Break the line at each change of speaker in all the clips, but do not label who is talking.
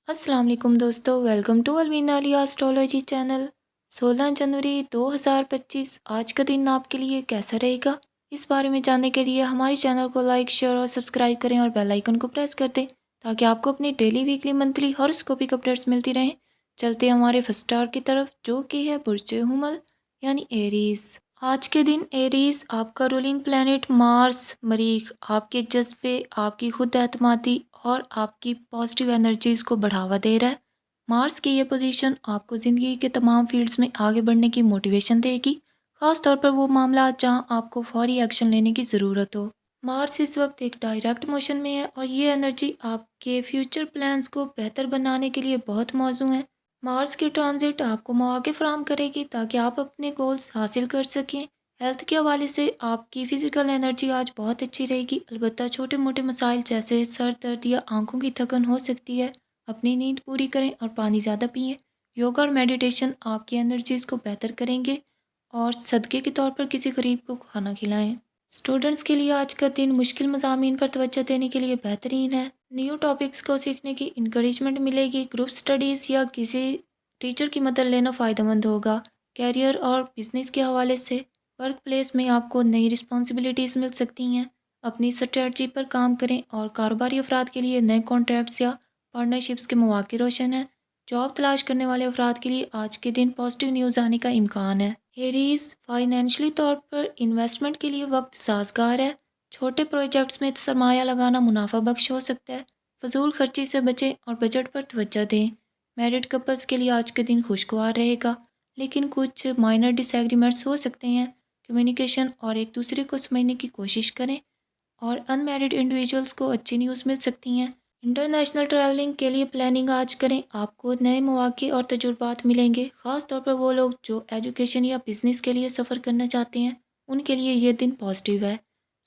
السلام علیکم دوستو، welcome to Alvina Ali astrology channel. 16 جنوری 2025 آج کا دن آپ کے لیے کیسا رہے گا، اس بارے میں جاننے کے لیے ہمارے چینل کو لائک، شیئر اور سبسکرائب کریں اور بیل آئیکن کو پریس کر دیں تاکہ آپ کو اپنی ڈیلی، ویکلی، منتھلی ہاروسکوپک اپڈیٹس ملتی رہیں۔ چلتے ہیں ہمارے فرسٹ اسٹار کی طرف، جو کہ ہے برج حمل یعنی ایریز۔ آج کے دن ایریز آپ کا رولنگ پلانٹ مارس مریخ آپ کے جذبے، آپ کی خود اعتمادی اور آپ کی پازیٹیو انرجیز کو بڑھاوا دے رہا ہے۔ مارس کی یہ پوزیشن آپ کو زندگی کے تمام فیلڈز میں آگے بڑھنے کی موٹیویشن دے گی، خاص طور پر وہ معاملات جہاں آپ کو فوری ایکشن لینے کی ضرورت ہو۔ مارس اس وقت ایک ڈائریکٹ موشن میں ہے اور یہ انرجی آپ کے فیوچر پلانز کو بہتر بنانے کے لیے بہت موزوں ہے۔ مارس کی ٹرانزٹ آپ کو مواقع فراہم کرے گی تاکہ آپ اپنے گولز حاصل کر سکیں۔ ہیلتھ کے حوالے سے آپ کی فزیکل انرجی آج بہت اچھی رہے گی، البتہ چھوٹے موٹے مسائل جیسے سر درد یا آنکھوں کی تھکن ہو سکتی ہے۔ اپنی نیند پوری کریں اور پانی زیادہ پئیں۔ یوگا اور میڈیٹیشن آپ کی انرجیز کو بہتر کریں گے اور صدقے کے طور پر کسی غریب کو کھانا کھلائیں۔ اسٹوڈنٹس کے لیے آج کا دن مشکل مضامین پر توجہ دینے کے لیے بہترین ہے۔ نیو ٹاپکس کو سیکھنے کی انکریجمنٹ ملے گی۔ گروپ سٹڈیز یا کسی ٹیچر کی مدد لینا فائدہ مند ہوگا۔ کیریئر اور بزنس کے حوالے سے ورک پلیس میں آپ کو نئی رسپانسبلٹیز مل سکتی ہیں۔ اپنی اسٹریٹجی پر کام کریں اور کاروباری افراد کے لیے نئے کانٹریکٹس یا پارٹنرشپس کے مواقع روشن ہیں۔ جاب تلاش کرنے والے افراد کے لیے آج کے دن پازیٹیو نیوز آنے کا امکان ہے۔ ایریز فائنینشلی طور پر انویسٹمنٹ کے لیے وقت سازگار ہے۔ چھوٹے پروجیکٹس میں سرمایہ لگانا منافع بخش ہو سکتا ہے۔ فضول خرچی سے بچیں اور بجٹ پر توجہ دیں۔ میرڈ کپلز کے لیے آج کا دن خوشگوار رہے گا، لیکن کچھ مائنر ڈس ایگریمنٹس ہو سکتے ہیں۔ کمیونیکیشن اور ایک دوسرے کو سمجھنے کی کوشش کریں اور ان میرڈ انڈیویجولز کو اچھی نیوز مل سکتی ہیں۔ انٹرنیشنل ٹریولنگ کے لیے پلاننگ آج کریں، آپ کو نئے مواقع اور تجربات ملیں گے، خاص طور پر وہ لوگ جو ایجوکیشن یا بزنس کے لیے سفر کرنا چاہتے ہیں، ان کے لیے یہ دن پازیٹیو ہے۔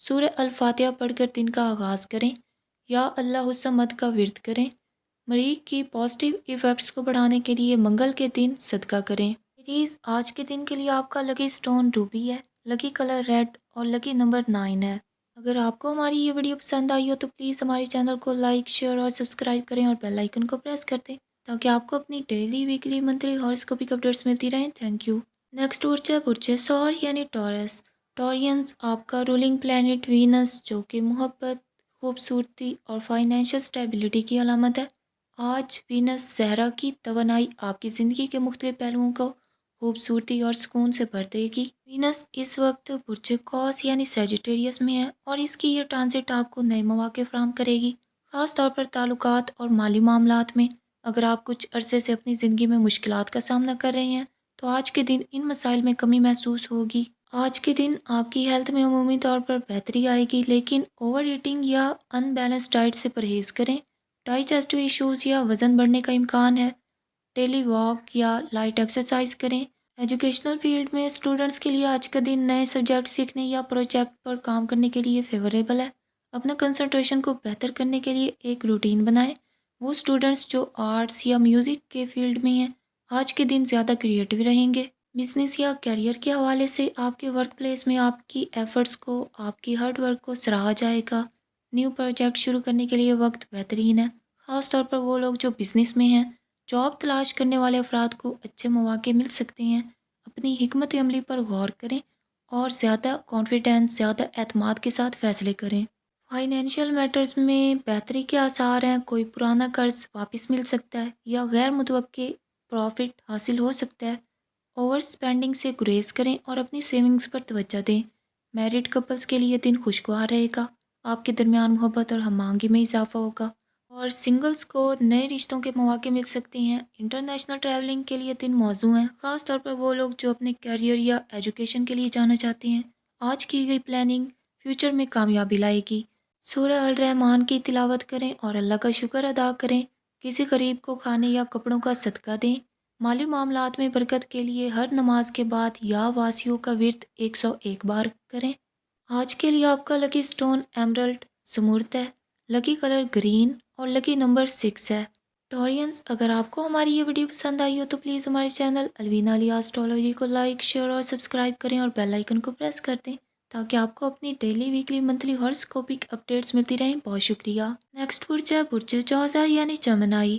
سورہ الفاتحہ پڑھ کر دن کا آغاز کریں یا اللہ الصمد کا ورد کریں۔ مریخ کی پازیٹیو ایفیکٹس کو بڑھانے کے لیے منگل کے دن صدقہ کریں۔ ایریز آج کے دن کے لیے آپ کا لکی سٹون روبی ہے، لکی کلر ریڈ اور لکی نمبر 9 ہے۔ اگر آپ کو ہماری یہ ویڈیو پسند آئی ہو تو پلیز ہمارے چینل کو لائک، شیئر اور سبسکرائب کریں اور بیل آئیکن کو پریس کر دیں تاکہ آپ کو اپنی ڈیلی، ویکلی، منتھلی ہاروسکوپک اپڈیٹس ملتی رہیں۔ Thank you. نیکسٹ برج ہے برج ثور یعنی ٹورس۔ ٹورینز آپ کا رولنگ پلانٹ وینس، جو کہ محبت، خوبصورتی اور فائنینشیل سٹیبلٹی کی علامت ہے۔ آج وینس زہرا کی توانائی آپ کی زندگی کے مختلف پہلوؤں کو خوبصورتی اور سکون سے بھر دے گی۔ وینس اس وقت برج قوس یعنی سیجیٹیریس میں ہے اور اس کی یہ ٹرانزٹ آپ کو نئے مواقع فراہم کرے گی، خاص طور پر تعلقات اور مالی معاملات میں۔ اگر آپ کچھ عرصے سے اپنی زندگی میں مشکلات کا سامنا کر رہے ہیں تو آج کے دن ان مسائل میں کمی محسوس ہوگی۔ آج کے دن آپ کی ہیلتھ میں عمومی طور پر بہتری آئے گی، لیکن اوور ایٹنگ یا ان بیلنس ڈائٹ سے پرہیز کریں۔ ڈائجسٹو ایشوز یا وزن بڑھنے کا امکان ہے۔ ڈیلی واک یا لائٹ ایکسرسائز کریں۔ ایجوکیشنل فیلڈ میں اسٹوڈنٹس کے لیے آج کا دن نئے سبجیکٹ سیکھنے یا پروجیکٹ پر کام کرنے کے لیے فیوریبل ہے۔ اپنا کنسنٹریشن کو بہتر کرنے کے لیے ایک روٹین بنائیں۔ وہ اسٹوڈنٹس جو آرٹس یا میوزک کے فیلڈ میں ہیں آج کے دن زیادہ کریٹیو رہیں گے۔ بزنس یا کیریئر کے حوالے سے آپ کے ورک پلیس میں آپ کی ایفرٹس کو، آپ کی ہارڈ ورک کو سراہا جائے گا۔ نیو پروجیکٹ شروع کرنے کے لیے وقت بہترین ہے، خاص طور پر وہ لوگ جو بزنس میں ہیں۔ جاب تلاش کرنے والے افراد کو اچھے مواقع مل سکتے ہیں۔ اپنی حکمت عملی پر غور کریں اور زیادہ کانفیڈنس، زیادہ اعتماد کے ساتھ فیصلے کریں۔ فائنینشیل میٹرز میں بہتری کے آثار ہیں۔ کوئی پرانا قرض واپس مل سکتا ہے یا غیر متوقع پروفٹ حاصل ہو سکتا ہے۔ اوور اسپینڈنگ سے گریز کریں اور اپنی سیونگز پر توجہ دیں۔ میرڈ کپلز کے لیے دن خوشگوار رہے گا، آپ کے درمیان محبت اور ہم آہنگی میں اضافہ ہوگا اور سنگلز کو نئے رشتوں کے مواقع مل سکتے ہیں۔ انٹرنیشنل ٹریولنگ کے لیے دن موزوں ہیں، خاص طور پر وہ لوگ جو اپنے کیریئر یا ایجوکیشن کے لیے جانا چاہتے ہیں۔ آج کی گئی پلاننگ فیوچر میں کامیابی لائے گی۔ سورہ الرحمن کی تلاوت کریں اور اللہ کا شکر ادا کریں۔ کسی غریب کو کھانے یا کپڑوں کا صدقہ دیں۔ مالی معاملات میں برکت کے لیے ہر نماز کے بعد یا واسیوں کا ورد 101 بار کریں۔ آج کے لیے آپ کا لکی سٹون ایمرلڈ زمرد ہے، لکی کلر گرین اور لکی نمبر 6 ہے۔ ٹورینز اگر آپ کو ہماری یہ ویڈیو پسند آئی ہو تو پلیز ہمارے چینل الوینا علی اسٹرالوجی کو لائک، شیئر اور سبسکرائب کریں اور بیل آئیکن کو پریس کر دیں تاکہ آپ کو اپنی ڈیلی، ویکلی، منتھلی ہاروسکوپک اپڈیٹس ملتی رہیں۔ بہت شکریہ۔ نیکسٹ برج ہے برج جوزا یعنی جمنائی۔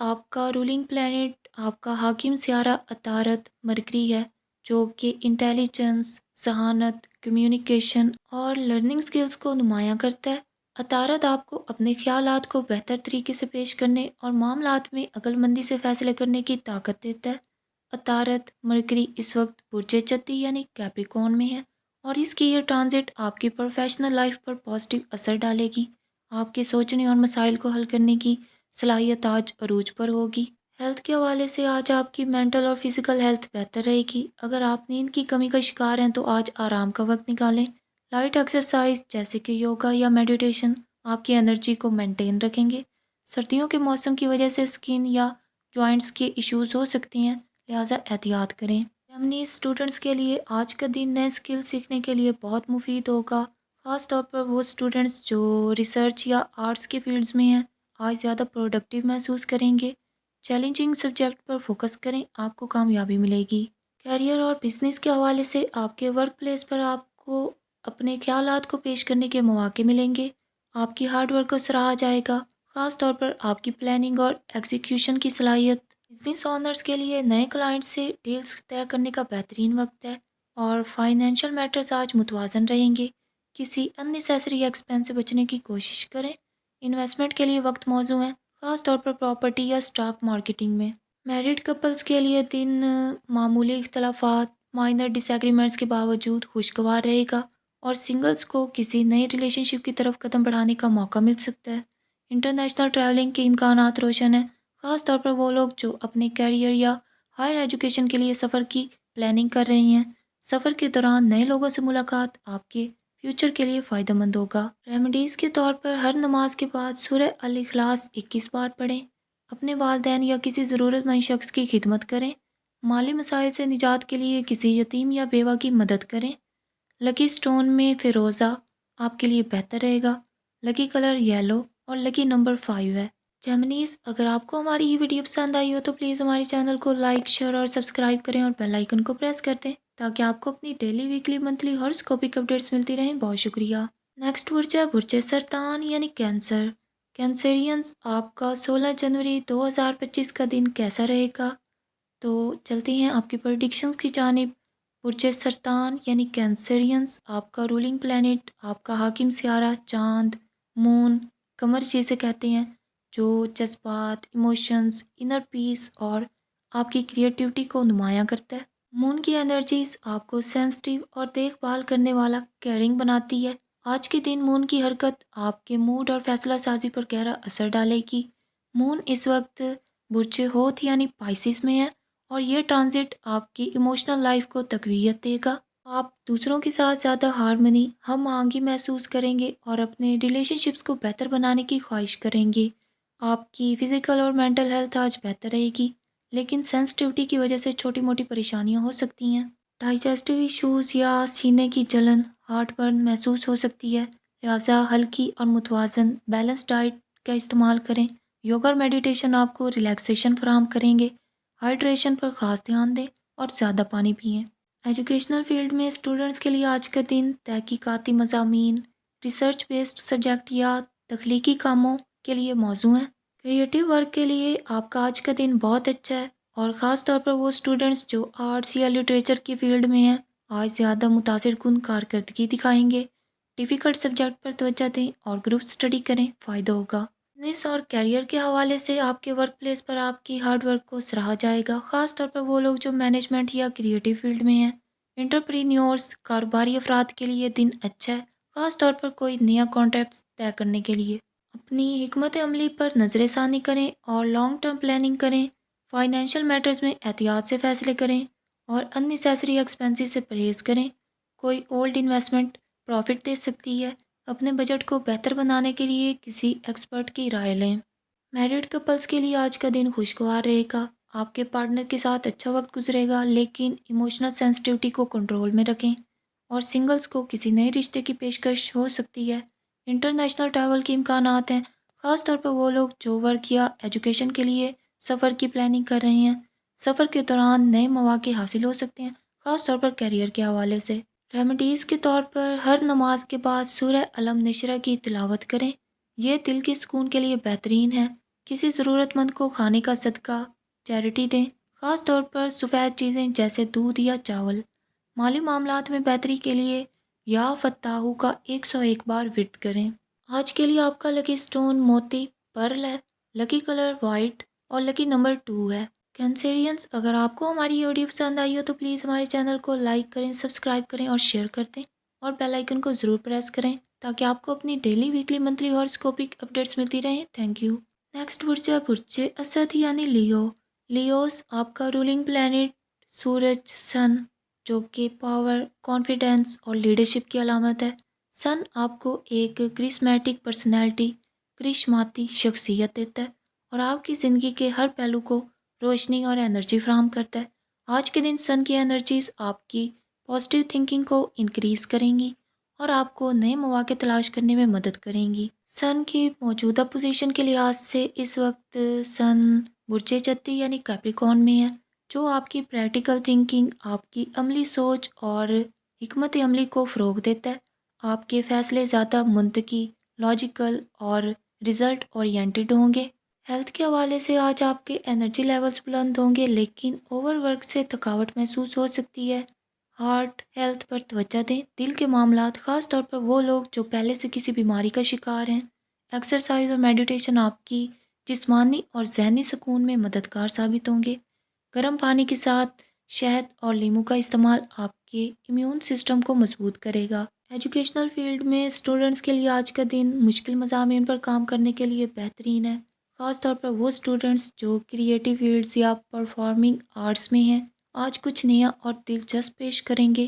آپ کا رولنگ پلانٹ آپ کا حاکم سیارہ عطارد مرکری ہے، جو کہ انٹیلیجنس، ذہانت، کمیونیکیشن اور لرننگ سکلز کو نمایاں کرتا ہے۔ عطارد آپ کو اپنے خیالات کو بہتر طریقے سے پیش کرنے اور معاملات میں عقل مندی سے فیصلے کرنے کی طاقت دیتا ہے۔ عطارد مرکری اس وقت برج چتی یعنی کیپریکون میں ہے، اور اس کی یہ ٹرانزٹ آپ کی پروفیشنل لائف پر پازیٹیو اثر ڈالے گی۔ آپ کے سوچنے اور مسائل کو حل کرنے کی صلاحیت آج عروج پر ہوگی۔ ہیلتھ کے حوالے سے آج آپ کی مینٹل اور فزیکل ہیلتھ بہتر رہے گی۔ اگر آپ نیند کی کمی کا شکار ہیں تو آج آرام کا وقت نکالیں۔ لائٹ ایکسرسائز جیسے کہ یوگا یا میڈیٹیشن آپ کی انرجی کو مینٹین رکھیں گے۔ سردیوں کے موسم کی وجہ سے سکن یا جوائنٹس کے ایشوز ہو سکتی ہیں، لہٰذا احتیاط کریں۔ جیمنی اسٹوڈنٹس کے لیے آج کا دن نئے اسکل سیکھنے کے لیے بہت مفید ہوگا، خاص طور پر وہ اسٹوڈنٹس جو ریسرچ یا آرٹس کے فیلڈز میں ہیں آج زیادہ پروڈکٹیو محسوس کریں گے۔ چیلنجنگ سبجیکٹ پر فوکس کریں، آپ کو کامیابی ملے گی۔ کیریئر اور بزنس کے حوالے سے آپ کے ورک پلیس پر آپ کو اپنے خیالات کو پیش کرنے کے مواقع ملیں گے۔ آپ کی ہارڈ ورک کو سراہا جائے گا، خاص طور پر آپ کی پلاننگ اور ایگزیکیوشن کی صلاحیت۔ بزنس اونرز کے لیے نئے کلائنٹ سے ڈیلز طے کرنے کا بہترین وقت ہے، اور فائنینشیل میٹرز آج متوازن رہیں گے۔ کسی ان نیسیسری ایکسپینس سے بچنے کی کوشش کریں۔ انویسٹمنٹ کے لیے وقت موزوں ہے، خاص طور پر پراپرٹی یا اسٹاک مارکیٹنگ میں۔ میرڈ کپلز کے لیے دن معمولی اختلافات، مائنر ڈس ایگریمنٹس کے باوجود خوشگوار رہے گا، اور سنگلز کو کسی نئی ریلیشن شپ کی طرف قدم بڑھانے کا موقع مل سکتا ہے۔ انٹرنیشنل ٹریولنگ کے امکانات روشن ہیں، خاص طور پر وہ لوگ جو اپنے کیریئر یا ہائر ایجوکیشن کے لیے سفر کی پلاننگ کر رہے ہیں۔ سفر کے دوران نئے لوگوں سے ملاقات آپ کے فیوچر کے لیے فائدہ مند ہوگا۔ ریمیڈیز کے طور پر ہر نماز کے بعد سورہ الاخلاص 21 بار پڑھیں۔ اپنے والدین یا کسی ضرورت مند شخص کی خدمت کریں۔ مالی مسائل سے نجات کے لیے کسی یتیم یا بیوہ کی مدد کریں۔ لکی سٹون میں فیروزہ آپ کے لیے بہتر رہے گا۔ لکی کلر یلو اور لکی نمبر 5 ہے۔ جیمنیز، اگر آپ کو ہماری یہ ویڈیو پسند آئی ہو تو پلیز ہمارے چینل کو لائک، شیئر اور سبسکرائب کریں، اور بیل آئیکن کو پریس کر دیں تاکہ آپ کو اپنی ڈیلی، ویکلی، منتھلی ہاراسکوپک اپڈیٹس ملتی رہیں۔ بہت شکریہ۔ نیکسٹ برج ہے برج سرطان یعنی کینسر۔ کینسرینز، آپ کا 16 جنوری 2025 کا دن کیسا رہے گا؟ تو چلتے ہیں آپ کی پریڈکشنز کی جانب۔ برج سرطان یعنی کینسرینز، آپ کا رولنگ پلانٹ آپ کا حاکم سیارہ چاند، مون، قمر جسے کہتے ہیں، جو جذبات، ایموشنز، انر پیس اور آپ کی کریٹیوٹی کو نمایاں کرتا ہے۔ مون کی انرجیز آپ کو سینسٹیو اور دیکھ بھال کرنے والا، کیئرنگ بناتی ہے۔ آج کے دن مون کی حرکت آپ کے موڈ اور فیصلہ سازی پر گہرا اثر ڈالے گی۔ مون اس وقت برج ہوت یعنی پائسس میں ہے، اور یہ ٹرانزٹ آپ کی ایموشنل لائف کو تقویت دے گا۔ آپ دوسروں کے ساتھ زیادہ ہارمنی، ہم آہنگی محسوس کریں گے اور اپنے ریلیشن شپس کو بہتر بنانے کی خواہش کریں گے۔ آپ کی فزیکل اور مینٹل ہیلتھ آج بہتر رہے گی، لیکن سینسٹیوٹی کی وجہ سے چھوٹی موٹی پریشانیاں ہو سکتی ہیں۔ ڈائجسٹیو ایشوز یا سینے کی جلن، ہارٹ برن محسوس ہو سکتی ہے، لہٰذا ہلکی اور متوازن بیلنس ڈائٹ کا استعمال کریں۔ یوگا اور میڈیٹیشن آپ کو ریلیکسیشن فراہم کریں گے۔ ہائیڈریشن پر خاص دھیان دیں اور زیادہ پانی پئیں۔ ایجوکیشنل فیلڈ میں اسٹوڈنٹس کے لیے آج کا دن تحقیقاتی مضامین، ریسرچ بیسڈ سبجیکٹ یا تخلیقی کاموں کے لیے موزوں ہے۔ کریٹیو ورک کے لیے آپ کا آج کا دن بہت اچھا ہے، اور خاص طور پر وہ اسٹوڈنٹس جو آرٹس یا لٹریچر کے فیلڈ میں ہیں آج زیادہ متاثر کن کارکردگی دکھائیں گے۔ ڈیفیکلٹ سبجیکٹ پر توجہ دیں اور گروپ اسٹڈی کریں، فائدہ ہوگا۔ بزنس اور کیریئر کے حوالے سے آپ کے ورک پلیس پر آپ کی ہارڈ ورک کو سراہا جائے گا، خاص طور پر وہ لوگ جو مینجمنٹ یا کریٹیو فیلڈ میں ہیں۔ انٹرپرینیورز، کاروباری افراد کے لیے دن اچھا ہے، خاص طور پر کوئی نیا کانٹریکٹ طے کرنے کے لیے۔ اپنی حکمت عملی پر نظر ثانی کریں اور لانگ ٹرم پلاننگ کریں۔ فائنینشیل میٹرز میں احتیاط سے فیصلے کریں اور ان نیسیسری ایکسپینسز سے پرہیز کریں۔ کوئی اولڈ انویسٹمنٹ پروفٹ دے سکتی ہے۔ اپنے بجٹ کو بہتر بنانے کے لیے کسی ایکسپرٹ کی رائے لیں۔ میرڈ کپلز کے لیے آج کا دن خوشگوار رہے گا۔ آپ کے پارٹنر کے ساتھ اچھا وقت گزرے گا، لیکن ایموشنل سینسٹیوٹی کو کنٹرول میں رکھیں، اور سنگلز کو کسی نئے رشتے کی پیشکش ہو سکتی ہے۔ انٹرنیشنل ٹریول کے امکانات ہیں، خاص طور پر وہ لوگ جو ورک یا ایجوکیشن کے لیے سفر کی پلاننگ کر رہے ہیں۔ سفر کے دوران نئے مواقع حاصل ہو سکتے ہیں، خاص طور پر کیریئر کے حوالے سے۔ ریمیڈیز کے طور پر ہر نماز کے بعد سورہ علم نشرہ کی تلاوت کریں، یہ دل کے سکون کے لیے بہترین ہے۔ کسی ضرورت مند کو کھانے کا صدقہ چیریٹی دیں، خاص طور پر سفید چیزیں جیسے دودھ یا چاول۔ مالی معاملات میں بہتری کے لیے یا فتاحو کا 101 بار ورد کریں۔ آج کے لیے آپ کا لکی سٹون موتی پرل ہے، لکی کلر وائٹ اور لکی نمبر 2 ہے۔ کینسیرینز، اگر آپ کو ہماری یہ ویڈیو پسند آئی ہو تو پلیز ہمارے چینل کو لائک کریں، سبسکرائب کریں اور شیئر کر دیں، اور بیل آئیکن کو ضرور پریس کریں تاکہ آپ کو اپنی ڈیلی، ویکلی، منتھلی ہاراسکوپک اپڈیٹس ملتی رہیں۔ Thank you. نیکسٹ برج ہے برج اسد یعنی لیو۔ لیوز، آپ کا رولنگ پلینٹ سورج سن، جو کہ پاور، کانفیڈنس اور لیڈرشپ کی علامت ہے۔ سن آپ کو ایک کرسمیٹک پرسنالٹی، کرشماتی شخصیت دیتا ہے اور آپ کی زندگی کے ہر پہلو کو روشنی اور انرجی فراہم کرتا ہے۔ آج کے دن سن کی انرجیز آپ کی پازیٹیو تھنکنگ کو انکریز کریں گی اور آپ کو نئے مواقع تلاش کرنے میں مدد کریں گی۔ سن کی موجودہ پوزیشن کے لحاظ سے اس وقت سن برج چتی یعنی کیپریکارن میں ہے، جو آپ کی پریکٹیکل تھنکنگ، آپ کی عملی سوچ اور حکمت عملی کو فروغ دیتا ہے۔ آپ کے فیصلے زیادہ منطقی، لاجیکل اور رزلٹ اورینٹڈ ہوں گے۔ ہیلتھ کے حوالے سے آج آپ کے انرجی لیولز بلند ہوں گے، لیکن اوور ورک سے تھکاوٹ محسوس ہو سکتی ہے۔ ہارٹ ہیلتھ پر توجہ دیں۔ دل کے معاملات، خاص طور پر وہ لوگ جو پہلے سے کسی بیماری کا شکار ہیں۔ ایکسرسائز اور میڈیٹیشن آپ کی جسمانی اور ذہنی سکون میں مددگار ثابت ہوں گے۔ گرم پانی کے ساتھ شہد اور لیموں کا استعمال آپ کے امیون سسٹم کو مضبوط کرے گا۔ ایجوکیشنل فیلڈ میں اسٹوڈنٹس کے لیے آج کا دن مشکل مضامین پر کام کرنے کے لیے بہترین ہے، خاص طور پر وہ اسٹوڈنٹس جو کریٹیو فیلڈز یا پرفارمنگ آرٹس میں ہیں۔ آج کچھ نیا اور دلچسپ پیش کریں گے۔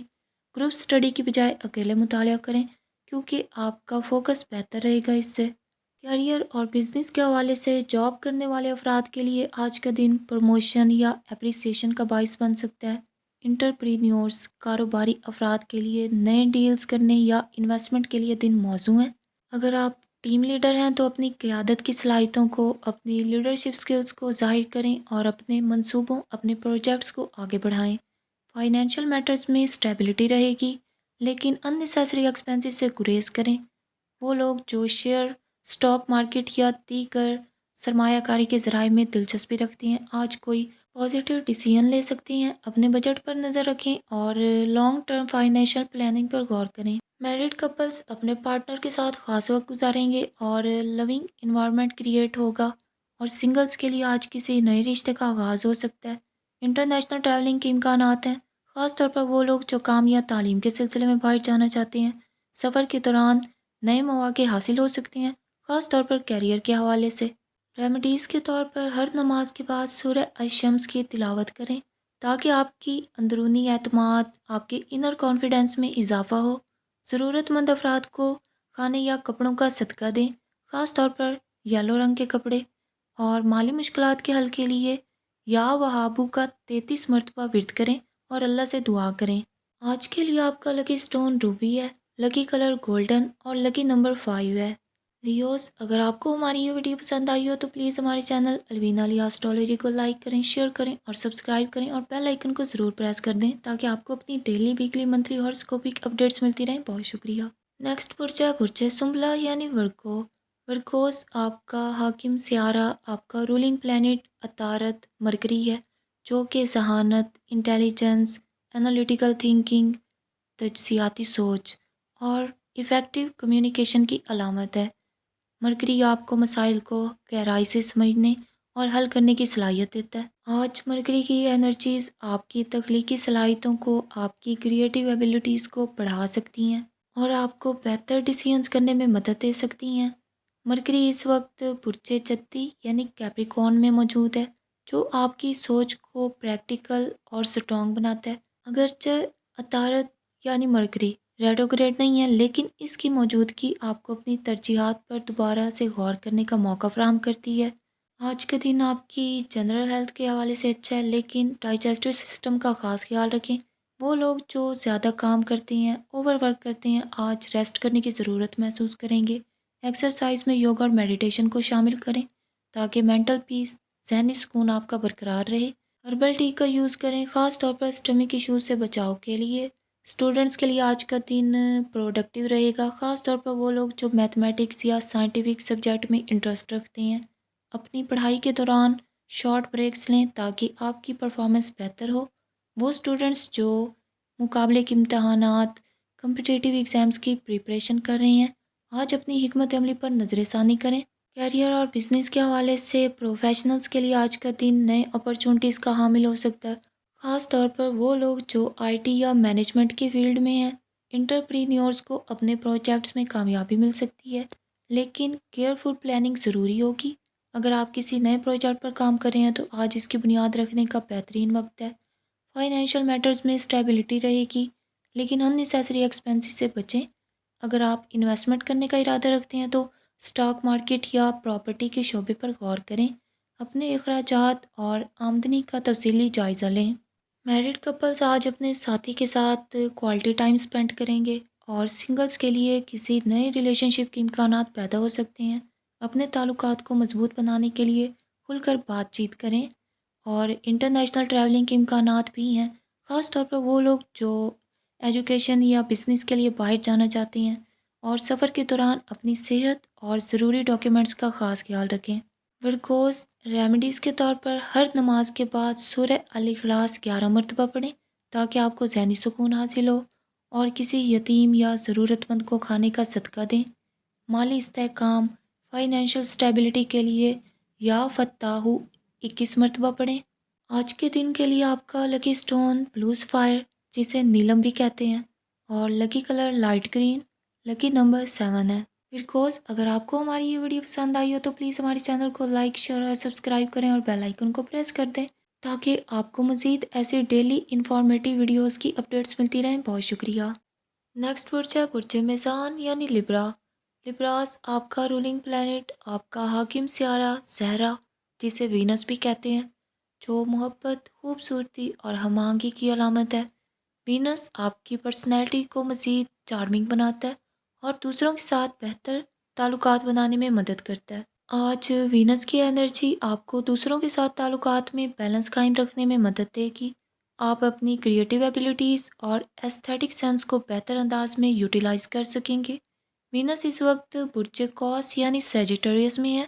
گروپ سٹڈی کی بجائے اکیلے مطالعہ کریں کیونکہ آپ کا فوکس بہتر رہے گا اس سے۔ کیریئر اور بزنس کے حوالے سے جاب کرنے والے افراد کے لیے آج کا دن پروموشن یا اپریسیشن کا باعث بن سکتا ہے۔ انٹرپرینیورز، کاروباری افراد کے لیے نئے ڈیلز کرنے یا انویسٹمنٹ کے لیے دن موزوں ہے۔ اگر آپ ٹیم لیڈر ہیں تو اپنی قیادت کی صلاحیتوں کو، اپنی لیڈرشپ سکلز کو ظاہر کریں اور اپنے منصوبوں، اپنے پروجیکٹس کو آگے بڑھائیں۔ فائنینشیل میٹرز میں اسٹیبلٹی رہے گی، لیکن ان نیسیسری ایکسپینسز سے گریز کریں۔ وہ لوگ جو شیئر، اسٹاک مارکیٹ یا دیگر سرمایہ کاری کے ذرائع میں دلچسپی رکھتی ہیں، آج کوئی پازیٹیو ڈیسیژن لے سکتی ہیں۔ اپنے بجٹ پر نظر رکھیں اور لانگ ٹرم فائنینشیل پلاننگ پر غور کریں۔ میرڈ کپلز اپنے پارٹنر کے ساتھ خاص وقت گزاریں گے اور لونگ انوائرمنٹ کریٹ ہوگا، اور سنگلز کے لیے آج کسی نئے رشتے کا آغاز ہو سکتا ہے۔ انٹرنیشنل ٹریولنگ کے امکانات ہیں، خاص طور پر وہ لوگ جو کام یا تعلیم کے سلسلے میں باہر جانا چاہتے ہیں۔ سفر کے دوران نئے مواقع حاصل ہو سکتے ہیں، خاص طور پر کیریئر کے حوالے سے۔ ریمیڈیز کے طور پر ہر نماز کے بعد سورہ الشمس کی تلاوت کریں تاکہ آپ کی اندرونی اعتماد، آپ کے انر کانفیڈنس میں اضافہ ہو۔ ضرورت مند افراد کو کھانے یا کپڑوں کا صدقہ دیں، خاص طور پر یلو رنگ کے کپڑے۔ اور مالی مشکلات کے حل کے لیے یا وہابو کا 33 مرتبہ ورد کریں اور اللہ سے دعا کریں۔ آج کے لیے آپ کا لکی سٹون روبی ہے، لکی کلر گولڈن اور لکی نمبر 5 ہے۔ لیوز، اگر آپ کو ہماری یہ ویڈیو پسند آئی ہو تو پلیز ہمارے چینل الوینا لی اسٹرالوجی کو لائک کریں، شیئر کریں اور سبسکرائب کریں، اور بیل آئیکن کو ضرور پریس کر دیں تاکہ آپ کو اپنی ڈیلی، ویکلی، منتھلی ہاراسکوپک اپڈیٹس ملتی رہیں۔ بہت شکریہ۔ نیکسٹ برج ہے برج سنبلا یعنی ورگو۔ ورگوز، آپ کا حاکم سیارہ، آپ کا رولنگ پلینٹ عطارد مرکری ہے، جو کہ ذہانت، انٹیلیجنس، انالیٹیکل تھنکنگ، تجزیاتی سوچ اور ایفیکٹو کمیونیکیشن کی علامت ہے۔ مرکری آپ کو مسائل کو گہرائی سے سمجھنے اور حل کرنے کی صلاحیت دیتا ہے۔ آج مرکری کی انرجیز آپ کی تخلیقی صلاحیتوں کو، آپ کی کریٹیو ایبیلٹیز کو بڑھا سکتی ہیں اور آپ کو بہتر ڈیسیژنز کرنے میں مدد دے سکتی ہیں۔ مرکری اس وقت برج چتی یعنی کیپریکارن میں موجود ہے، جو آپ کی سوچ کو پریکٹیکل اور سٹرانگ بناتا ہے۔ اگرچہ عطارد یعنی مرکری ریٹروگریڈ نہیں ہے، لیکن اس کی موجودگی آپ کو اپنی ترجیحات پر دوبارہ سے غور کرنے کا موقع فراہم کرتی ہے۔ آج کا دن آپ کی جنرل ہیلتھ کے حوالے سے اچھا ہے، لیکن ڈائجسٹو سسٹم کا خاص خیال رکھیں۔ وہ لوگ جو زیادہ کام کرتے ہیں، اوور ورک کرتے ہیں، آج ریسٹ کرنے کی ضرورت محسوس کریں گے۔ ایکسرسائز میں یوگا اور میڈیٹیشن کو شامل کریں تاکہ مینٹل پیس، ذہنی سکون آپ کا برقرار رہے۔ ہربل ٹی کا یوز کریں، خاص طور پر اسٹمک ایشوز سے بچاؤ کے لیے۔ اسٹوڈنٹس کے لیے آج کا دن پروڈکٹیو رہے گا، خاص طور پر وہ لوگ جو میتھمیٹکس یا سائنٹیفک سبجیکٹ میں انٹرسٹ رکھتے ہیں۔ اپنی پڑھائی کے دوران شارٹ بریکس لیں تاکہ آپ کی پرفارمنس بہتر ہو۔ وہ اسٹوڈنٹس جو مقابلے کے امتحانات، کمپٹیٹیو ایگزامس کی پریپریشن کر رہے ہیں، آج اپنی حکمت عملی پر نظر ثانی کریں۔ کیریئر اور بزنس کے حوالے سے پروفیشنلز کے لیے آج کا دن نئے اپرچونٹیز کا حامل ہو سکتا ہے، خاص طور پر وہ لوگ جو آئی ٹی یا مینجمنٹ کے فیلڈ میں ہیں۔ انٹرپرینیورز کو اپنے پروجیکٹس میں کامیابی مل سکتی ہے، لیکن کیئرفل پلاننگ ضروری ہوگی۔ اگر آپ کسی نئے پروجیکٹ پر کام کر رہے ہیں تو آج اس کی بنیاد رکھنے کا بہترین وقت ہے۔ فائنینشیل میٹرز میں اسٹیبلٹی رہے گی، لیکن ان نیسیسری ایکسپینسز سے بچیں۔ اگر آپ انویسٹمنٹ کرنے کا ارادہ رکھتے ہیں تو اسٹاک مارکیٹ یا پراپرٹی کے شعبے پر غور کریں۔ اپنے اخراجات اور آمدنی کا تفصیلی جائزہ لیں۔ میرڈ کپلز آج اپنے ساتھی کے ساتھ کوالٹی ٹائم اسپینڈ کریں گے، اور سنگلز کے لیے کسی نئے ریلیشن شپ کے امکانات پیدا ہو سکتے ہیں۔ اپنے تعلقات کو مضبوط بنانے کے لیے کھل کر بات چیت کریں، اور انٹرنیشنل ٹریولنگ کے امکانات بھی ہیں، خاص طور پر وہ لوگ جو ایجوکیشن یا بزنس کے لیے باہر جانا چاہتے ہیں۔ اور سفر کے دوران اپنی صحت اور ضروری ڈاکیومنٹس کا خاص خیال رکھیں۔ ورگوز ریمیڈیز کے طور پر ہر نماز کے بعد سورہ الاخلاص 11 مرتبہ پڑھیں تاکہ آپ کو ذہنی سکون حاصل ہو، اور کسی یتیم یا ضرورت مند کو کھانے کا صدقہ دیں۔ مالی استحکام، فائنینشیل اسٹیبلٹی کے لیے یا فتاح 21 مرتبہ پڑھیں۔ آج کے دن کے لیے آپ کا لکی سٹون بلو سفائر، جسے نیلم بھی کہتے ہیں، اور لکی کلر لائٹ گرین، لکی نمبر 7 ہے۔ ورگوز اگر آپ کو ہماری یہ ویڈیو پسند آئی ہو تو پلیز ہمارے چینل کو لائک، شیئر اور سبسکرائب کریں، اور بیل آئیکن کو پریس کر دیں تاکہ آپ کو مزید ایسے ڈیلی انفارمیٹیو ویڈیوز کی اپڈیٹس ملتی رہیں۔ بہت شکریہ۔ نیکسٹ برج ہے برج میزان یعنی لبرا۔ لبراس آپ کا رولنگ پلانٹ، آپ کا حاکم سیارہ زہرا، جسے وینس بھی کہتے ہیں، جو محبت، خوبصورتی اور ہم آہنگی کی علامت ہے۔ وینس آپ کی پرسنالٹی کو مزید چارمنگ بناتا ہے اور دوسروں کے ساتھ بہتر تعلقات بنانے میں مدد کرتا ہے۔ آج وینس کی انرجی آپ کو دوسروں کے ساتھ تعلقات میں بیلنس قائم رکھنے میں مدد دے گی۔ آپ اپنی کریٹیو ایبیلٹیز اور ایستھیٹک سینس کو بہتر انداز میں یوٹیلائز کر سکیں گے۔ وینس اس وقت برج قوس یعنی سیجیٹیریس میں ہے،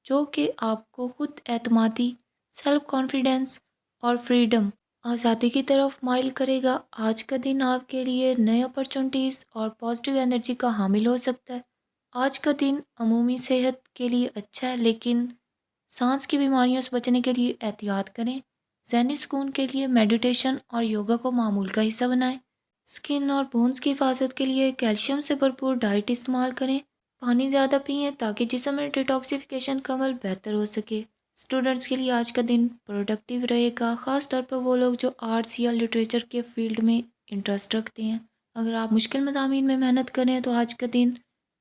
جو کہ آپ کو خود اعتمادی، سیلف کانفیڈنس اور فریڈم، آزادی کی طرف مائل کرے گا۔ آج کا دن آپ کے لیے نئے اپرچونٹیز اور پازیٹیو انرجی کا حامل ہو سکتا ہے۔ آج کا دن عمومی صحت کے لیے اچھا ہے، لیکن سانس کی بیماریوں سے بچنے کے لیے احتیاط کریں۔ ذہنی سکون کے لیے میڈیٹیشن اور یوگا کو معمول کا حصہ بنائیں۔ اسکن اور بونز کی حفاظت کے لیے کیلشیم سے بھرپور ڈائٹ استعمال کریں۔ پانی زیادہ پئیں تاکہ جسم میں ڈیٹاکسیفیکیشن کا عمل بہتر ہو سکے۔ اسٹوڈنٹس کے لیے آج کا دن پروڈکٹیو رہے گا، خاص طور پر وہ لوگ جو آرٹس یا لٹریچر کے فیلڈ میں انٹرسٹ رکھتے ہیں۔ اگر آپ مشکل مضامین میں محنت کریں تو آج کا دن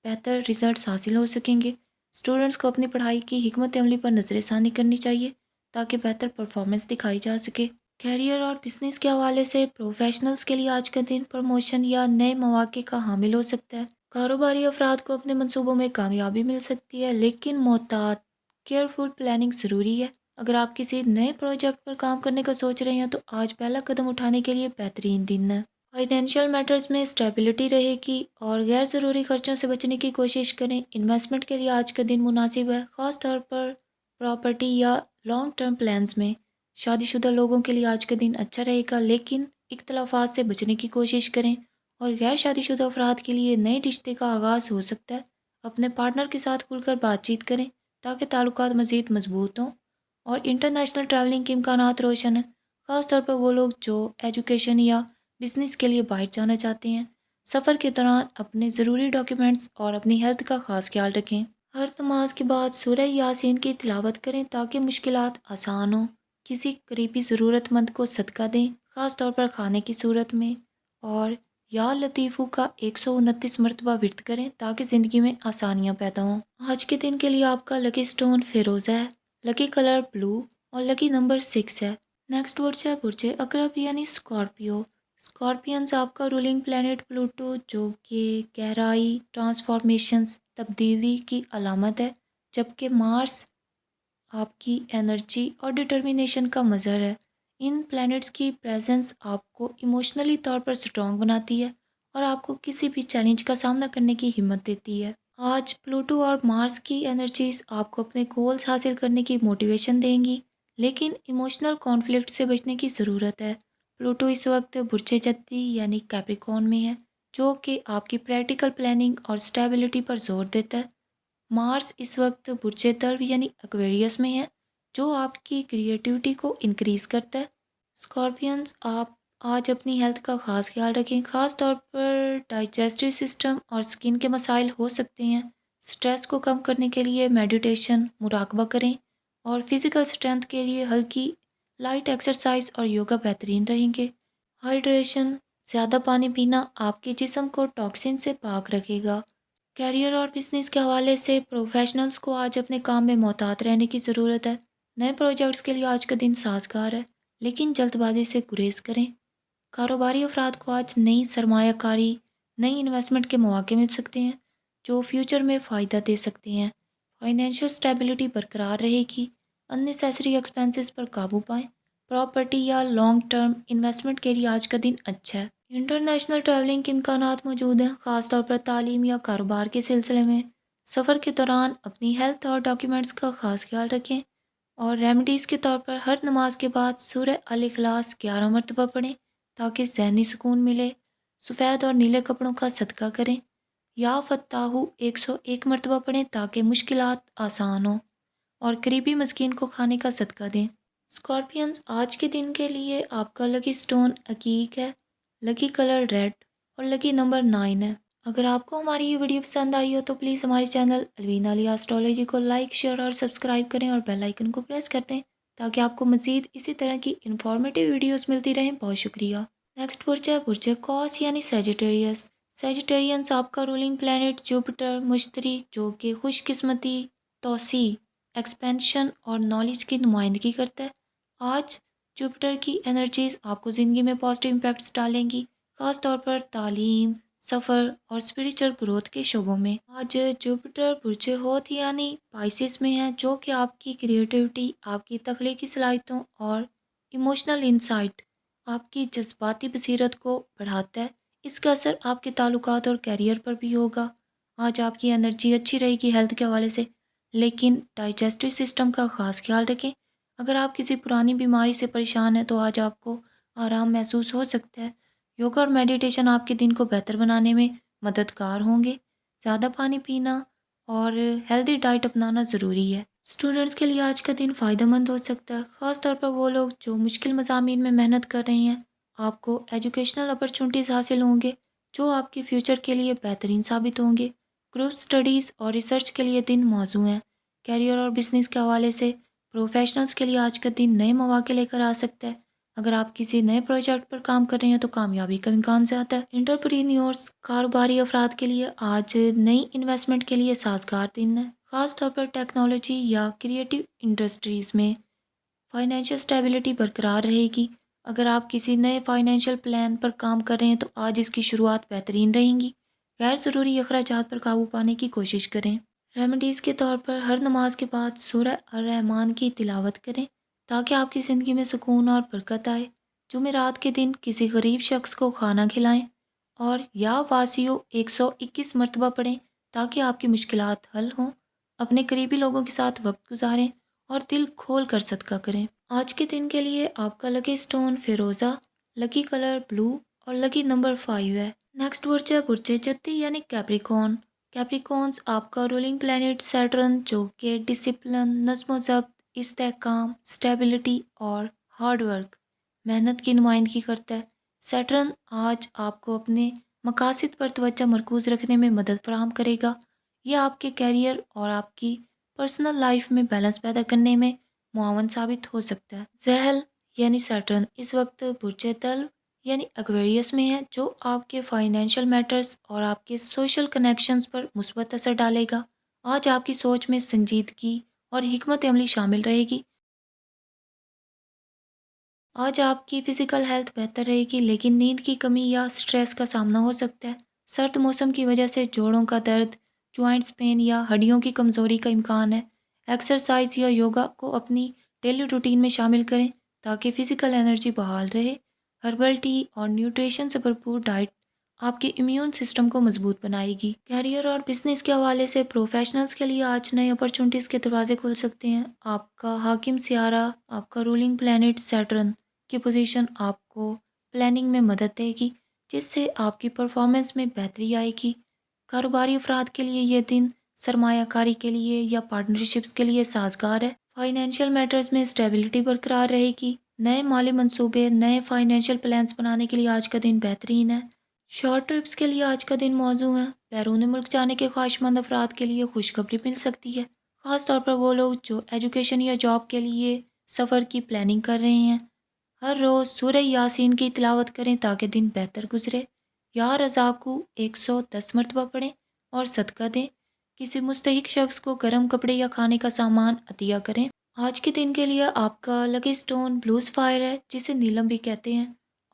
بہتر ریزلٹس حاصل ہو سکیں گے۔ اسٹوڈنٹس کو اپنی پڑھائی کی حکمت عملی پر نظر ثانی کرنی چاہیے تاکہ بہتر پرفارمنس دکھائی جا سکے۔ کیریئر اور بزنس کے حوالے سے پروفیشنلز کے لیے آج کا دن پروموشن یا نئے مواقع کا حامل ہو سکتا ہے۔ کاروباری افراد کو اپنے منصوبوں میں کامیابی مل سکتی ہے، لیکن محتاط کیئرفل پلاننگ ضروری ہے۔ اگر آپ کسی نئے پروجیکٹ پر کام کرنے کا سوچ رہے ہیں تو آج پہلا قدم اٹھانے کے لیے بہترین دن ہے۔ فائنینشیل میٹرز میں اسٹیبلٹی رہے گی اور غیر ضروری خرچوں سے بچنے کی کوشش کریں۔ انویسٹمنٹ کے لیے آج کا دن مناسب ہے، خاص طور پر پراپرٹی یا لانگ ٹرم پلانز میں۔ شادی شدہ لوگوں کے لیے آج کا دن اچھا رہے گا، لیکن اختلافات سے بچنے کی کوشش کریں، اور غیر شادی شدہ افراد کے لیے نئے رشتے کا آغاز ہو سکتا ہے۔ اپنے پارٹنر کے ساتھ کھل کر بات چیت کریں تاکہ تعلقات مزید مضبوط ہوں، اور انٹرنیشنل ٹریولنگ کے امکانات روشن ہیں، خاص طور پر وہ لوگ جو ایجوکیشن یا بزنس کے لیے باہر جانا چاہتے ہیں۔ سفر کے دوران اپنے ضروری ڈاکیومنٹس اور اپنی ہیلتھ کا خاص خیال رکھیں۔ ہر نماز کے بعد سورہ یاسین کی تلاوت کریں تاکہ مشکلات آسان ہوں۔ کسی قریبی ضرورت مند کو صدقہ دیں، خاص طور پر کھانے کی صورت میں، اور یا لطیفو کا 129 مرتبہ ورد کریں تاکہ زندگی میں آسانیاں پیدا ہوں۔ آج کے دن کے لیے آپ کا لکی سٹون فیروزہ ہے، لکی کلر بلو، اور لکی نمبر 6 ہے۔ نیکسٹ برج ہے برج عقرب یعنی اسکارپیو۔ اسکارپینز آپ کا رولنگ پلانٹ پلوٹو، جو کہ گہرائی، ٹرانسفارمیشنز، تبدیلی کی علامت ہے، جبکہ مارس آپ کی انرجی اور ڈٹرمینیشن کا مظہر ہے۔ ان پلانٹس کی پریزنس آپ کو ایموشنلی طور پر سٹرونگ بناتی ہے اور آپ کو کسی بھی چیلنج کا سامنا کرنے کی ہمت دیتی ہے۔ آج پلوٹو اور مارس کی انرجیز آپ کو اپنے گولز حاصل کرنے کی موٹیویشن دیں گی، لیکن ایموشنل کانفلکٹ سے بچنے کی ضرورت ہے۔ پلوٹو اس وقت برج جدی یعنی کیپریکون میں ہے، جو کہ آپ کی پریکٹیکل پلاننگ اور اسٹیبلٹی پر زور دیتا ہے۔ مارس اس وقت برج دلو یعنی ایکویریس میں ہے، جو آپ کی کریٹیوٹی کو انکریز کرتا ہے۔ اسکارپینز، آپ آج اپنی ہیلتھ کا خاص خیال رکھیں، خاص طور پر ڈائجسٹو سسٹم اور سکن کے مسائل ہو سکتے ہیں۔ سٹریس کو کم کرنے کے لیے میڈیٹیشن، مراقبہ کریں، اور فزیکل اسٹرینتھ کے لیے ہلکی لائٹ ایکسرسائز اور یوگا بہترین رہیں گے۔ ہائیڈریشن، زیادہ پانی پینا آپ کے جسم کو ٹاکسن سے پاک رکھے گا۔ کیریئر اور بزنس کے حوالے سے پروفیشنلز کو آج اپنے کام میں محتاط رہنے کی ضرورت ہے۔ نئے پروجیکٹس کے لیے آج کا دن سازگار ہے، لیکن جلد بازی سے گریز کریں۔ کاروباری افراد کو آج نئی سرمایہ کاری، نئی انویسٹمنٹ کے مواقع مل سکتے ہیں، جو فیوچر میں فائدہ دے سکتے ہیں۔ فائنینشیل اسٹیبلٹی برقرار رہے گی، ان نیسیسری ایکسپینسز پر قابو پائیں۔ پراپرٹی یا لانگ ٹرم انویسٹمنٹ کے لیے آج کا دن اچھا ہے۔ انٹرنیشنل ٹریولنگ کے امکانات موجود ہیں، خاص طور پر تعلیم یا کاروبار کے سلسلے میں۔ سفر کے دوران اپنی ہیلتھ اور ڈاکیومنٹس کا خاص خیال رکھیں، اور ریمیڈیز کے طور پر ہر نماز کے بعد سورہ الاخلاص 11 مرتبہ پڑھیں تاکہ ذہنی سکون ملے۔ سفید اور نیلے کپڑوں کا صدقہ کریں، یا فتاحو 101 مرتبہ پڑھیں تاکہ مشکلات آسان ہوں، اور قریبی مسکین کو کھانے کا صدقہ دیں۔ اسکارپینز، آج کے دن کے لیے آپ کا لکی سٹون عقیق ہے، لکی کلر ریڈ، اور لکی نمبر 9 ہے۔ اگر آپ کو ہماری یہ ویڈیو پسند آئی ہو تو پلیز ہمارے چینل الوین علی اسٹرالوجی کو لائک، شیئر اور سبسکرائب کریں، اور بیل آئیکن کو پریس کر دیں تاکہ آپ کو مزید اسی طرح کی انفارمیٹیو ویڈیوز ملتی رہیں۔ بہت شکریہ۔ نیکسٹ برج ہے برج قوس یعنی سیجیٹیریس۔ سیجیٹیرینس، آپ کا رولنگ پلینٹ جوپیٹر مشتری، جو کہ خوش قسمتی، توسیع، ایکسپینشن اور نالج کی نمائندگی کرتا ہے۔ آج جوپیٹر کی انرجیز آپ کو زندگی میں پازیٹیو امپیکٹس ڈالیں گی، خاص طور پر تعلیم، سفر اور اسپریچل گروتھ کے شعبوں میں۔ آج جوپیٹر برج ہوت یعنی پائسس میں ہے، جو کہ آپ کی کریٹیوٹی، آپ کی تخلیقی صلاحیتوں اور ایموشنل انسائٹ، آپ کی جذباتی بصیرت کو بڑھاتا ہے۔ اس کا اثر آپ کے تعلقات اور کیریئر پر بھی ہوگا۔ آج آپ کی انرجی اچھی رہے گی ہیلتھ کے حوالے سے، لیکن ڈائجسٹو سسٹم کا خاص خیال رکھیں۔ اگر آپ کسی پرانی بیماری سے پریشان ہیں تو آج آپ کو آرام محسوس ہو سکتا ہے۔ یوگا اور میڈیٹیشن آپ کے دن کو بہتر بنانے میں مددگار ہوں گے۔ زیادہ پانی پینا اور ہیلدی ڈائٹ اپنانا ضروری ہے۔ اسٹوڈنٹس کے لیے آج کا دن فائدہ مند ہو سکتا ہے، خاص طور پر وہ لوگ جو مشکل مضامین میں محنت کر رہے ہیں۔ آپ کو ایجوکیشنل اپرچونٹیز حاصل ہوں گے، جو آپ کے فیوچر کے لیے بہترین ثابت ہوں گے۔ گروپ اسٹڈیز اور ریسرچ کے لیے دن موزوں ہیں۔ کیریئر اور بزنس کے حوالے سے پروفیشنلز کے لیے آج کا دن نئے مواقع لے کر آ سکتا ہے۔ اگر آپ کسی نئے پروجیکٹ پر کام کر رہے ہیں تو کامیابی کا امکان زیادہ ہے۔ انٹرپرینیورز، کاروباری افراد کے لیے آج نئی انویسٹمنٹ کے لیے سازگار دن ہے، خاص طور پر ٹیکنالوجی یا کریٹیو انڈسٹریز میں۔ فائنینشیل اسٹیبلٹی برقرار رہے گی۔ اگر آپ کسی نئے فائنینشیل پلان پر کام کر رہے ہیں تو آج اس کی شروعات بہترین رہیں گی۔ غیر ضروری اخراجات پر قابو پانے کی کوشش کریں۔ ریمیڈیز کے طور پر ہر نماز کے بعد سورہ الرحمن کی تلاوت کریں تاکہ آپ کی زندگی میں سکون اور برکت آئے۔ جمعرات کے دن کسی غریب شخص کو کھانا کھلائیں، اور یا واسیو 121 مرتبہ پڑھیں تاکہ آپ کی مشکلات حل ہوں۔ اپنے قریبی لوگوں کے ساتھ وقت گزاریں اور دل کھول کر صدقہ کریں۔ آج کے دن کے لیے آپ کا لکی سٹون فیروزہ، لکی کلر بلو، اور لکی نمبر 5 ہے۔ نیکسٹ برج ہے برج جدی یعنی کیپریکون۔ کیپریکونز، آپ کا رولنگ پلینٹ سیٹرن، جو کہ ڈسپلن، نظم و ضبط، استحکام، اسٹیبلٹی اور ہارڈ ورک، محنت کی نمائندگی کرتا ہے۔ سیٹرن آج آپ کو اپنے مقاصد پر توجہ مرکوز رکھنے میں مدد فراہم کرے گا۔ یہ آپ کے کیریئر اور آپ کی پرسنل لائف میں بیلنس پیدا کرنے میں معاون ثابت ہو سکتا ہے۔ ذہل یعنی سیٹرن اس وقت برج دلو یعنی ایکویریس میں ہے، جو آپ کے فائنینشیل میٹرز اور آپ کے سوشل کنیکشنز پر مثبت اثر ڈالے گا۔ آج آپ کی سوچ میں سنجیدگی اور حکمت عملی شامل رہے گی۔ آج آپ کی فزیکل ہیلتھ بہتر رہے گی، لیکن نیند کی کمی یا سٹریس کا سامنا ہو سکتا ہے۔ سرد موسم کی وجہ سے جوڑوں کا درد، جوائنٹس پین یا ہڈیوں کی کمزوری کا امکان ہے۔ ایکسرسائز یا یوگا کو اپنی ڈیلی روٹین میں شامل کریں تاکہ فزیکل انرجی بحال رہے۔ ہربل ٹی اور نیوٹریشن سے بھرپور ڈائٹ آپ کے امیون سسٹم کو مضبوط بنائے گی۔ کیریئر اور بزنس کے حوالے سے پروفیشنلز کے لیے آج نئے اپرچونٹیز کے دروازے کھل سکتے ہیں۔ آپ کا حاکم سیارہ، آپ کا رولنگ پلینٹ سیٹرن کی پوزیشن آپ کو پلاننگ میں مدد دے گی، جس سے آپ کی پرفارمنس میں بہتری آئے گی۔ کاروباری افراد کے لیے یہ دن سرمایہ کاری کے لیے یا پارٹنرشپس کے لیے سازگار ہے۔ فائنینشیل میٹرز میں اسٹیبلٹی برقرار رہے گی۔ نئے مالی منصوبے، نئے فائنینشیل پلانز بنانے کے لیے آج کا دن بہترین ہے۔ شارٹ ٹرپس کے لیے آج کا دن موزوں ہے۔ بیرون ملک جانے کے خواہش مند افراد کے لیے خوشخبری مل سکتی ہے، خاص طور پر وہ لوگ جو ایجوکیشن یا جاب کے لیے سفر کی پلاننگ کر رہے ہیں۔ ہر روز سورہ یاسین کی تلاوت کریں تاکہ دن بہتر گزرے۔ یا رضا کو 110 مرتبہ پڑھیں اور صدقہ دیں۔ کسی مستحق شخص کو گرم کپڑے یا کھانے کا سامان عطیہ کریں۔ آج کے دن کے لیے آپ کا لکی سٹون بلو سفائر ہے، جسے نیلم بھی کہتے ہیں،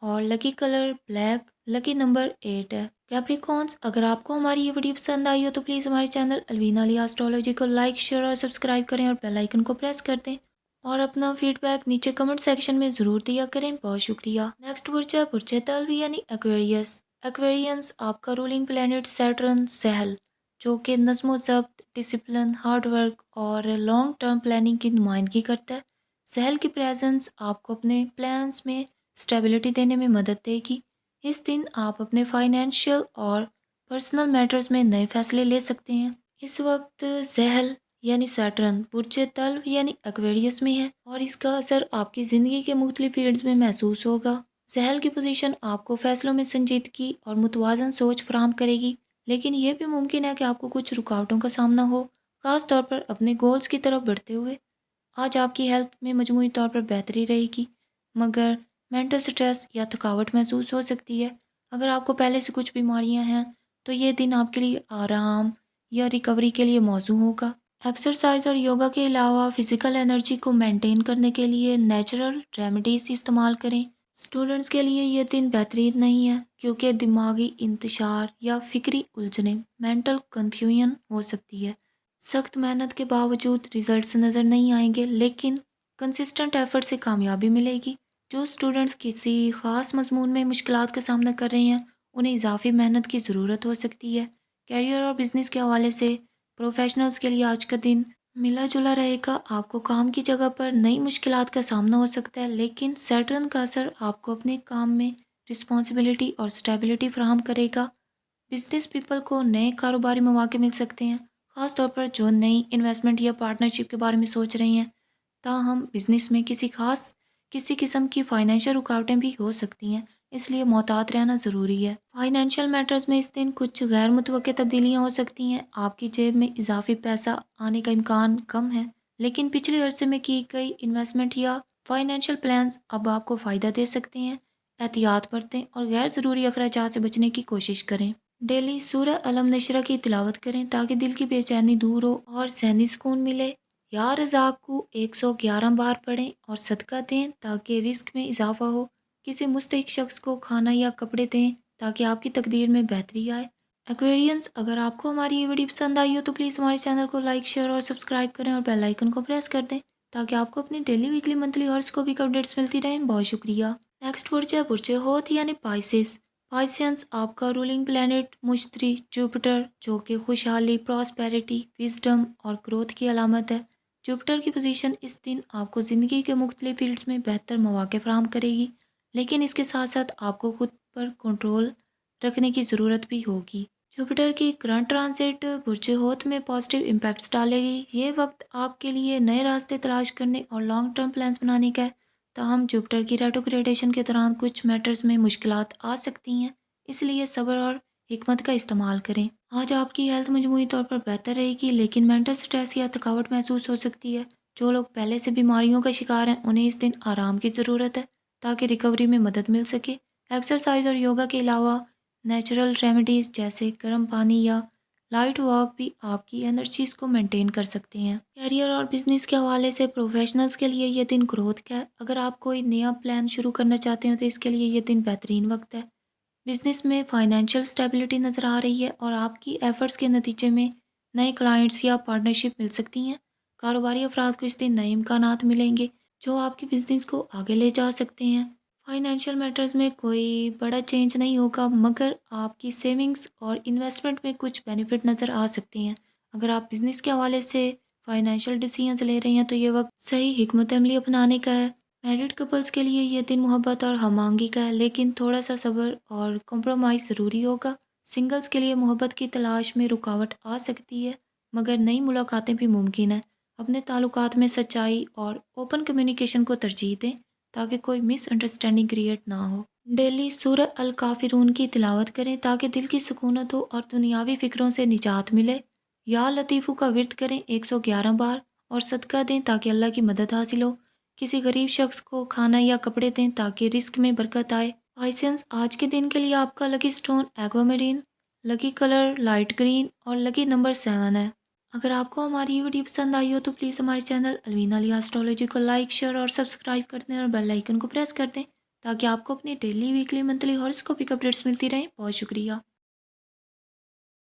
اور لکی کلر بلیک، لکی نمبر 8 ہے۔ کیپریکونس، اگر آپ کو ہماری یہ ویڈیو پسند آئی ہو تو پلیز ہمارے چینل الوینا علیہ اسٹرالوجی کو لائک، شیئر اور سبسکرائب کریں اور بیل آئیکن کو پریس کر دیں، اور اپنا فیڈ بیک نیچے کمنٹ سیکشن میں ضرور دیا کریں۔ بہت شکریہ۔ نیکسٹ برج ہے برج تلوی یعنی ایکویریس۔ ایکویرینس آپ کا رولنگ پلینٹ سیٹرن سہل، جو کہ نظم و ضبط، ڈسپلن، ہارڈ ورک اور لانگ ٹرم پلاننگ کی نمائندگی کرتا ہے۔ سہل کی پریزنس آپ کو اپنے پلانز میں اسٹیبلٹی دینے میں مدد دے گی۔ اس دن آپ اپنے فائنینشیل اور پرسنل میٹرز میں نئے فیصلے لے سکتے ہیں۔ اس وقت سہل یعنی سیٹرن برج تلو یعنی ایکویریس میں ہے، اور اس کا اثر آپ کی زندگی کے مختلف فیلڈز میں محسوس ہوگا۔ سہل کی پوزیشن آپ کو فیصلوں میں سنجیدگی اور متوازن سوچ فراہم کرے گی، لیکن یہ بھی ممکن ہے کہ آپ کو کچھ رکاوٹوں کا سامنا ہو، خاص طور پر اپنے گولز کی طرف بڑھتے ہوئے۔ آج آپ کی ہیلتھ میں مجموعی طور پر بہتری رہے گی، مگر مینٹل سٹریس یا تھکاوٹ محسوس ہو سکتی ہے۔ اگر آپ کو پہلے سے کچھ بیماریاں ہیں تو یہ دن آپ کے لیے آرام یا ریکوری کے لیے موزوں ہوگا۔ ایکسرسائز اور یوگا کے علاوہ فزیکل انرجی کو مینٹین کرنے کے لیے نیچرل ریمیڈیز استعمال کریں۔ اسٹوڈنٹس کے لیے یہ دن بہترین نہیں ہے، کیونکہ دماغی انتشار یا فکری الجھنیں مینٹل کنفیوژن ہو سکتی ہے۔ سخت محنت کے باوجود ریزلٹس نظر نہیں آئیں گے، لیکن کنسسٹنٹ ایفرٹ سے کامیابی ملے گی۔ جو اسٹوڈنٹس کسی خاص مضمون میں مشکلات کا سامنا کر رہے ہیں، انہیں اضافی محنت کی ضرورت ہو سکتی ہے۔ کیریئر اور بزنس کے حوالے سے پروفیشنلز کے لیے آج کا دن ملا جلا رہے گا۔ آپ کو کام کی جگہ پر نئی مشکلات کا سامنا ہو سکتا ہے، لیکن سیٹرن کا اثر آپ کو اپنے کام میں رسپانسبلٹی اور اسٹیبلٹی فراہم کرے گا۔ بزنس پیپل کو نئے کاروباری مواقع مل سکتے ہیں، خاص طور پر جو نئی انویسٹمنٹ یا پارٹنرشپ کے بارے میں سوچ رہے ہیں۔ تاہم بزنس میں کسی قسم کی فائنینشیل رکاوٹیں بھی ہو سکتی ہیں، اس لیے محتاط رہنا ضروری ہے۔ فائنینشیل میٹرز میں اس دن کچھ غیر متوقع تبدیلیاں ہو سکتی ہیں۔ آپ کی جیب میں اضافی پیسہ آنے کا امکان کم ہے، لیکن پچھلے عرصے میں کی گئی انویسٹمنٹ یا فائنینشیل پلانز اب آپ کو فائدہ دے سکتے ہیں۔ احتیاط برتیں اور غیر ضروری اخراجات سے بچنے کی کوشش کریں۔ ڈیلی سورہ الم نشرہ کی تلاوت کریں تاکہ دل کی بے چینی دور ہو اور ذہنی سکون ملے۔ یا رزاق کو 111 بار پڑھیں اور صدقہ دیں تاکہ رزق میں اضافہ ہو۔ کسی مستحق شخص کو کھانا یا کپڑے دیں تاکہ آپ کی تقدیر میں بہتری آئے۔ ایکویرینس، اگر آپ کو ہماری یہ ویڈیو پسند آئی ہو تو پلیز ہمارے چینل کو لائک، شیئر اور سبسکرائب کریں اور بیل آئیکن کو پریس کر دیں تاکہ آپ کو اپنی ڈیلی، ویکلی، منتھلی اور اسکوپک اپڈیٹس ملتی رہیں۔ بہت شکریہ۔ نیکسٹ برج ہے برج ہوت یعنی پائسس۔ پائسینس آپ کا رولنگ پلینٹ مشتری جوپٹر، جو کہ خوشحالی، پراسپیرٹی، وزڈم اور گروتھ کی علامت ہے۔ جوپٹر کی پوزیشن اس دن آپ کو زندگی کے مختلف فیلڈز میں بہتر مواقع فراہم کرے گی، لیکن اس کے ساتھ ساتھ آپ کو خود پر کنٹرول رکھنے کی ضرورت بھی ہوگی۔ جوپٹر کی کرنٹ ٹرانزٹ برج ہوت میں پازیٹیو امپیکٹس ڈالے گی۔ یہ وقت آپ کے لیے نئے راستے تلاش کرنے اور لانگ ٹرم پلانز بنانے کا ہے۔ تاہم جوپٹر کی ریٹروگریڈیشن کے دوران کچھ میٹرز میں مشکلات آ سکتی ہیں، اس لیے صبر اور حکمت کا استعمال کریں۔ آج آپ کی ہیلتھ مجموعی طور پر بہتر رہے گی، لیکن مینٹل سٹریس یا تھکاوٹ محسوس ہو سکتی ہے۔ جو لوگ پہلے سے بیماریوں کا شکار ہیں، انہیں اس دن آرام کی ضرورت ہے تاکہ ریکوری میں مدد مل سکے۔ ایکسرسائز اور یوگا کے علاوہ نیچرل ریمیڈیز جیسے گرم پانی یا لائٹ واک بھی آپ کی انرجیز کو مینٹین کر سکتے ہیں۔ کیریئر اور بزنس کے حوالے سے پروفیشنلز کے لیے یہ دن گروتھ کا ہے۔ اگر آپ کوئی نیا پلان شروع کرنا چاہتے ہیں تو اس کے لیے یہ دن بہترین وقت ہے۔ بزنس میں فائنینشیل اسٹیبلٹی نظر آ رہی ہے اور آپ کی ایفرٹس کے نتیجے میں نئے کلائنٹس یا پارٹنرشپ مل سکتی ہیں۔ کاروباری افراد کو اس دن نئے امکانات ملیں گے جو آپ کے بزنس کو آگے لے جا سکتے ہیں۔ فائنینشیل میٹرز میں کوئی بڑا چینج نہیں ہوگا، مگر آپ کی سیونگز اور انویسٹمنٹ میں کچھ بینیفٹ نظر آ سکتی ہیں۔ اگر آپ بزنس کے حوالے سے فائنینشیل ڈیسیژنز لے رہے ہیں تو یہ وقت صحیح حکمت عملی اپنانے کا ہے۔ میرڈ کپلز کے لیے یہ دن محبت اور ہم آہنگی کا ہے، لیکن تھوڑا سا صبر اور کمپرومائز ضروری ہوگا۔ سنگلز کے لیے محبت کی تلاش میں رکاوٹ آ سکتی ہے، مگر نئی ملاقاتیں بھی ممکن ہیں۔ اپنے تعلقات میں سچائی اور اوپن کمیونیکیشن کو ترجیح دیں تاکہ کوئی مس انڈرسٹینڈنگ کریٹ نہ ہو۔ ڈیلی سورہ الکافرون کی تلاوت کریں تاکہ دل کی سکونت ہو اور دنیاوی فکروں سے نجات ملے۔ یا لطیفو کا ورد کریں 111 بار اور صدقہ دیں تاکہ اللہ کی مدد حاصل ہو۔ کسی غریب شخص کو کھانا یا کپڑے دیں تاکہ رزق میں برکت آئے۔ پائسنز، آج کے دن کے لیے آپ کا لکی سٹون ایکوا میرین، لکی کلر لائٹ گرین اور لکی نمبر 7 ہے۔ اگر آپ کو ہماری یہ ویڈیو پسند آئی ہو تو پلیز ہمارے چینل الوینا علیہ اسٹرالوجی کو لائک، شیئر اور سبسکرائب کر دیں اور بیل آئیکن کو پریس کر دیں تاکہ آپ کو اپنی ڈیلی، ویکلی، منتھلی ہاراسکوپک اپڈیٹس ملتی رہیں۔ بہت شکریہ۔